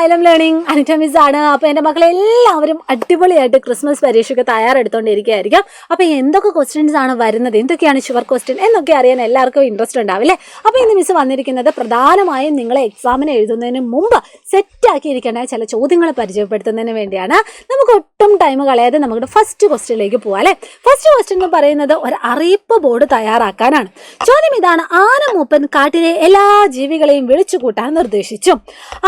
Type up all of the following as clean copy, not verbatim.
ഐലം learning Anita miss ആണ്. അപ്പോൾ എൻ്റെ മക്കളെല്ലാവരും അടിപൊളിയായിട്ട് ക്രിസ്മസ് പരീക്ഷയ്ക്ക് തയ്യാറെടുത്തുകൊണ്ടിരിക്കുകയായിരിക്കും. അപ്പോൾ എന്തൊക്കെ ക്വസ്റ്റ്യൻസ് ആണ് വരുന്നത്, എന്തൊക്കെയാണ് ഷുവർ ക്വസ്റ്റ്യൻ എന്നൊക്കെ അറിയാൻ എല്ലാവർക്കും ഇൻട്രസ്റ്റ് ഉണ്ടാവില്ലേ. അപ്പോൾ ഇന്ന് മിസ് വന്നിരിക്കുന്നത് പ്രധാനമായും നിങ്ങളെ എക്സാമിന് എഴുതുന്നതിന് മുമ്പ് സെറ്റാക്കിയിരിക്കേണ്ട ചില ചോദ്യങ്ങൾ പരിചയപ്പെടുത്തുന്നതിന് വേണ്ടിയാണ്. നമുക്ക് ഒട്ടും ടൈം കളയാതെ നമുക്ക് ഫസ്റ്റ് ക്വസ്റ്റ്യനിലേക്ക് പോകാം അല്ലേ. ഫസ്റ്റ് ക്വസ്റ്റ്യൻ എന്ന് പറയുന്നത് ഒരു അറിയിപ്പ് ബോർഡ് തയ്യാറാക്കാനാണ്. ചോദ്യം ഇതാണ്: ആന മൂപ്പൻ കാട്ടിലെ എല്ലാ ജീവികളെയും വിളിച്ചു കൂട്ടാൻ നിർദ്ദേശിച്ചു.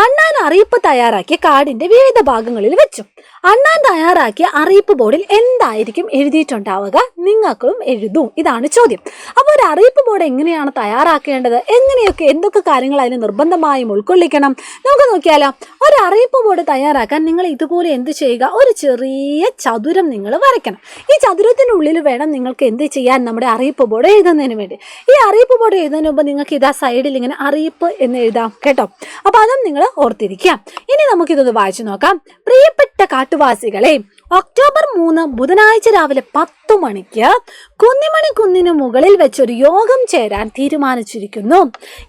അണ്ണാൻ അറിയിപ്പ് തയ്യാറാക്കിയ കാടിന്റെ വിവിധ ഭാഗങ്ങളിൽ വെച്ചു. അണ്ണാൻ തയ്യാറാക്കിയ അറിയിപ്പ് ബോർഡിൽ എന്തായിരിക്കും എഴുതിയിട്ടുണ്ടാവുക? നിങ്ങൾക്കും എഴുതൂ. ഇതാണ് ചോദ്യം. അപ്പോൾ ഒരു അറിയിപ്പ് ബോർഡ് എങ്ങനെയാണ് തയ്യാറാക്കേണ്ടത്, എന്തൊക്കെ കാര്യങ്ങൾ അതിന് നിർബന്ധമായും ഉൾക്കൊള്ളിക്കണം നമുക്ക് നോക്കിയാലോ. ഒരു അറിയിപ്പ് ബോർഡ് തയ്യാറാക്കാൻ നിങ്ങൾ ഇതുപോലെ എന്ത് ചെയ്യുക, ഒരു ചെറിയ ചതുരം നിങ്ങൾ വരയ്ക്കണം. ഈ ചതുരത്തിനുള്ളിൽ വേണം നിങ്ങൾക്ക് എന്ത് ചെയ്യാൻ, നമ്മുടെ അറിയിപ്പ് ബോർഡ് എഴുതുന്നതിന് വേണ്ടി. ഈ അറിയിപ്പ് ബോർഡ് എഴുതുന്നതിന് മുമ്പ് നിങ്ങൾക്ക് ഇതാ സൈഡിൽ ഇങ്ങനെ അറിയിപ്പ് എന്ന് എഴുതാം കേട്ടോ. അപ്പോൾ അതും നിങ്ങൾ ഓർത്തിരിക്കുക. ഇനി നമുക്കിതൊന്ന് വായിച്ചു നോക്കാം. പ്രിയപ്പെട്ട കാട്ടുവാസികളെ, ഒക്ടോബർ 3 ബുധനാഴ്ച രാവിലെ 10 മണിക്ക് കുന്നിമണി കുന്നിന് മുകളിൽ വെച്ചൊരു യോഗം ചേരാൻ തീരുമാനിച്ചിരിക്കുന്നു.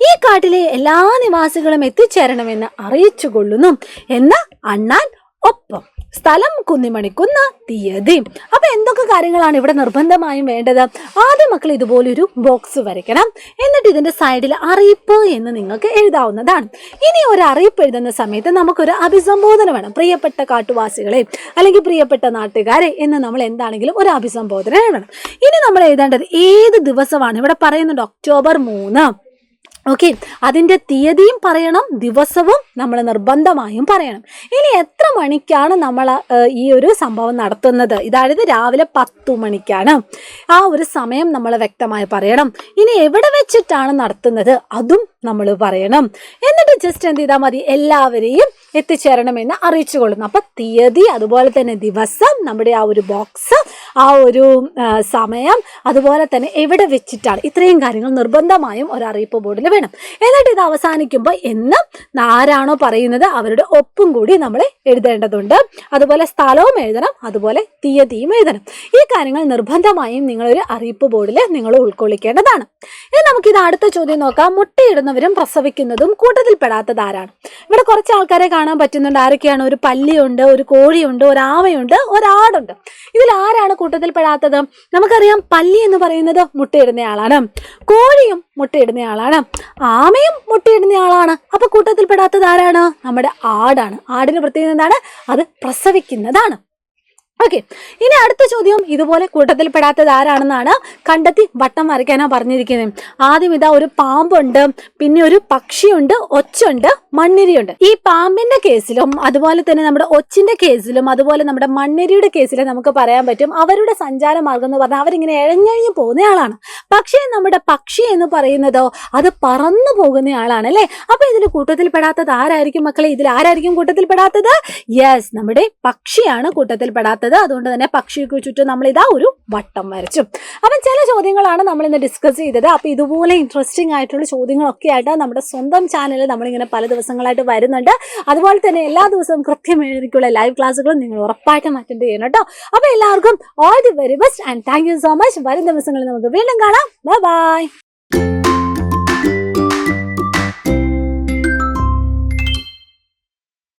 ഈ കാട്ടിലെ എല്ലാ നിവാസികളും എത്തിച്ചേരണമെന്ന് അറിയിച്ചു കൊള്ളുന്നു എന്ന് അണ്ണാൻ. ഒപ്പം സ്ഥലം കുന്നിമണിക്കുന്ന്, തീയതി. അപ്പൊ എന്തൊക്കെ കാര്യങ്ങളാണ് ഇവിടെ നിർബന്ധമായും വേണ്ടത്? ആദ്യം മക്കൾ ഇതുപോലൊരു ബോക്സ് വരയ്ക്കണം. എന്നിട്ട് ഇതിന്റെ സൈഡിൽ അറിയിപ്പ് എന്ന് നിങ്ങൾക്ക് എഴുതാവുന്നതാണ്. ഇനി ഒരു അറിയിപ്പ് എഴുതുന്ന സമയത്ത് നമുക്കൊരു അഭിസംബോധന വേണം. പ്രിയപ്പെട്ട കാട്ടുവാസികളെ അല്ലെങ്കിൽ പ്രിയപ്പെട്ട നാട്ടുകാരെ എന്ന് നമ്മൾ എന്താണെങ്കിലും ഒരു അഭിസംബോധന വേണം. ഇനി നമ്മൾ എഴുതേണ്ടത് ഏത് ദിവസമാണ്. ഇവിടെ പറയുന്നുണ്ട് ഒക്ടോബർ 3. ഓക്കെ, അതിൻ്റെ തീയതിയും പറയണം, ദിവസവും നമ്മൾ നിർബന്ധമായും പറയണം. ഇനി എത്ര മണിക്കാണ് നമ്മൾ ഈ ഒരു സംഭവം നടത്തുന്നത്? ഇതായത് രാവിലെ 10 മണിക്കാണ്. ആ ഒരു സമയം നമ്മൾ വ്യക്തമായി പറയണം. ഇനി എവിടെ വെച്ചിട്ടാണ് നടത്തുന്നത് അതും നമ്മൾ പറയണം. എന്നിട്ട് ജസ്റ്റ് എന്ത് ചെയ്താൽ മതി, എല്ലാവരെയും എത്തിച്ചേരണമെന്ന് അറിയിച്ചു കൊള്ളുന്നു. അപ്പം തീയതി, അതുപോലെ തന്നെ ദിവസം, നമ്മുടെ ആ ഒരു ബോക്സ്, ആ ഒരു സമയം, അതുപോലെ തന്നെ എവിടെ വെച്ചിട്ടാണ്, ഇത്രയും കാര്യങ്ങൾ നിർബന്ധമായും ഒരു അറിയിപ്പ് ബോർഡിൽ വേണം. എന്നിട്ട് ഇത് അവസാനിക്കുമ്പോൾ എന്ന് ആരാണോ പറയുന്നത് അവരുടെ ഒപ്പും കൂടി നമ്മൾ എഴുതേണ്ടതുണ്ട്. അതുപോലെ സ്ഥലവും എഴുതണം, അതുപോലെ തീയതിയും എഴുതണം. ഈ കാര്യങ്ങൾ നിർബന്ധമായും നിങ്ങളൊരു അറിയിപ്പ് ബോർഡിൽ നിങ്ങൾ ഉൾക്കൊള്ളിക്കേണ്ടതാണ്. ഇനി നമുക്കിത് അടുത്ത ചോദ്യം നോക്കാം. മുട്ടയിടുന്നവരും പ്രസവിക്കുന്നതും കൂട്ടത്തിൽപ്പെടാത്തത് ആരാണ്? ഇവിടെ കുറച്ച് ആൾക്കാരെ കാണാൻ പറ്റുന്നുണ്ട്. ആരൊക്കെയാണ്? ഒരു പല്ലിയുണ്ട്, ഒരു കോഴിയുണ്ട്, ഒരു ആവയുണ്ട്, ഒരാടുണ്ട്. ഇതിൽ ആരാണ് കൂട്ടത്തിൽപ്പെടാത്തത്? നമുക്കറിയാം, പല്ലി എന്ന് പറയുന്നത് മുട്ടയിടുന്നയാളാണ്, കോഴിയും മുട്ടയിടുന്നയാളാണ്, ആമയും മുട്ടയിടുന്നയാളാണ്. അപ്പൊ കൂട്ടത്തിൽപ്പെടാത്തത് ആരാണ്? നമ്മുടെ ആടാണ്. ആടിന് പ്രത്യേകത എന്താണ്? അത് പ്രസവിക്കുന്നതാണ്. ഓക്കെ, ഇനി അടുത്ത ചോദ്യം ഇതുപോലെ കൂട്ടത്തിൽപ്പെടാത്തത് ആരാണെന്നാണ് കണ്ടെത്തി വട്ടം വരയ്ക്കാനാണ് പറഞ്ഞിരിക്കുന്നത്. ആദ്യം ഇതാ ഒരു പാമ്പുണ്ട്, പിന്നെ ഒരു പക്ഷിയുണ്ട്, ഒച്ചുണ്ട്, മണ്ണിരിയുണ്ട്. ഈ പാമ്പിന്റെ കേസിലും അതുപോലെ തന്നെ നമ്മുടെ ഒച്ചിന്റെ കേസിലും അതുപോലെ നമ്മുടെ മണ്ണിരിയുടെ കേസിലും നമുക്ക് പറയാൻ പറ്റും അവരുടെ സഞ്ചാര മാർഗം എന്ന് പറഞ്ഞാൽ അവരിങ്ങനെ എഴഞ്ഞഴിഞ്ഞ് പോകുന്നയാളാണ്. പക്ഷേ നമ്മുടെ പക്ഷി എന്ന് പറയുന്നതോ അത് പറന്നു പോകുന്നയാളാണ് അല്ലേ. അപ്പൊ ഇതിൽ കൂട്ടത്തിൽപ്പെടാത്തത് ആരായിരിക്കും മക്കളെ? ഇതിൽ ആരായിരിക്കും കൂട്ടത്തിൽപ്പെടാത്തത്? യെസ്, നമ്മുടെ പക്ഷിയാണ് കൂട്ടത്തിൽപ്പെടാത്തത്. അതുകൊണ്ട് തന്നെ പക്ഷിക്ക് ചുറ്റും നമ്മൾ ഇതാ ഒരു വട്ടം വരച്ചു. അപ്പം ചില ചോദ്യങ്ങളാണ് നമ്മൾ ഇന്ന് ഡിസ്കസ് ചെയ്തത്. അപ്പോൾ ഇതുപോലെ ഇൻട്രസ്റ്റിംഗ് ആയിട്ടുള്ള ചോദ്യങ്ങളൊക്കെ ആയിട്ട് നമ്മുടെ സ്വന്തം ചാനലിൽ നമ്മളിങ്ങനെ പല ദിവസങ്ങളായിട്ട് വരുന്നുണ്ട്. അതുപോലെ തന്നെ എല്ലാ ദിവസവും കൃത്യമായിരിക്കുള്ള ലൈവ് ക്ലാസ്സുകളും നിങ്ങൾ ഉറപ്പായിട്ടും അറ്റൻഡ് ചെയ്യണം കേട്ടോ. അപ്പോൾ എല്ലാവർക്കും all the very best and thank you so much. വരും ദിവസങ്ങളിൽ നമുക്ക് വീണ്ടും കാണാം. Bye bye.